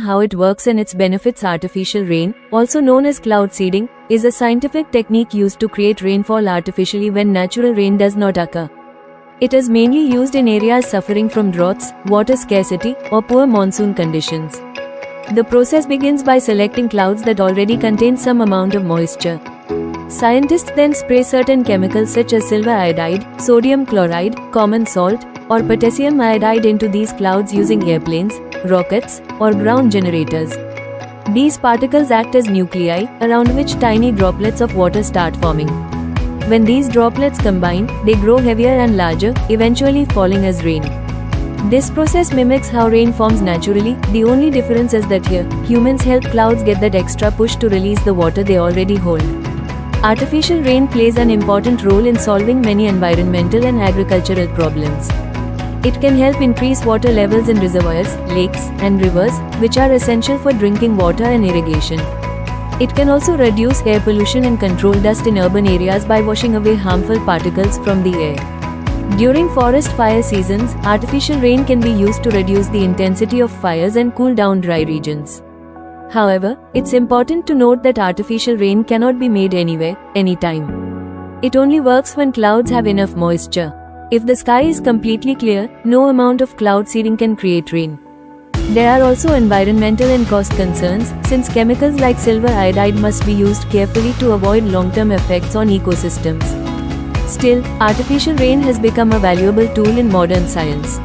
how it works and its benefits. Artificial rain, also known as cloud seeding, is a scientific technique used to create rainfall artificially when natural rain does not occur. It is mainly used in areas suffering from droughts, water scarcity, or poor monsoon conditions. The process begins by selecting clouds that already contain some amount of moisture. Scientists then spray certain chemicals such as silver iodide, sodium chloride, common salt, or potassium iodide into these clouds using airplanes, rockets, or ground generators. These particles act as nuclei, around which tiny droplets of water start forming. When these droplets combine, they grow heavier and larger, eventually falling as rain. This process mimics how rain forms naturally. The only difference is that here, humans help clouds get that extra push to release the water they already hold. Artificial rain plays an important role in solving many environmental and agricultural problems. It can help increase water levels in reservoirs, lakes, and rivers, which are essential for drinking water and irrigation. It can also reduce air pollution and control dust in urban areas by washing away harmful particles from the air. During forest fire seasons, artificial rain can be used to reduce the intensity of fires and cool down dry regions. However, it's important to note that artificial rain cannot be made anywhere, anytime. It only works when clouds have enough moisture. If the sky is completely clear, no amount of cloud seeding can create rain. There are also environmental and cost concerns, since chemicals like silver iodide must be used carefully to avoid long-term effects on ecosystems. Still, artificial rain has become a valuable tool in modern science.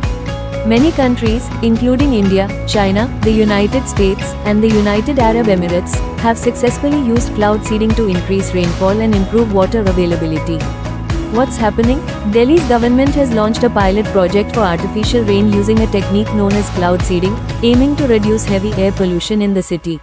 Many countries, including India, China, the United States, and the United Arab Emirates, have successfully used cloud seeding to increase rainfall and improve water availability. What's happening? Delhi's government has launched a pilot project for artificial rain using a technique known as cloud seeding, aiming to reduce heavy air pollution in the city.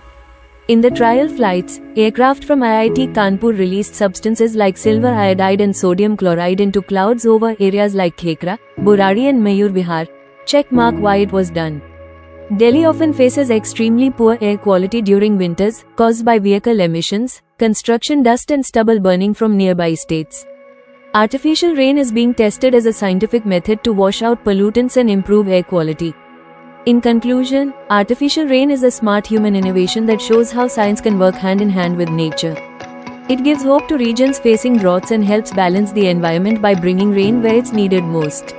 In the trial flights, aircraft from IIT Kanpur released substances like silver iodide and sodium chloride into clouds over areas like Khekra, Burari and Mayur Vihar. Check mark why it was done. Delhi often faces extremely poor air quality during winters, caused by vehicle emissions, construction dust and stubble burning from nearby states. Artificial rain is being tested as a scientific method to wash out pollutants and improve air quality. In conclusion, artificial rain is a smart human innovation that shows how science can work hand in hand with nature. It gives hope to regions facing droughts and helps balance the environment by bringing rain where it's needed most.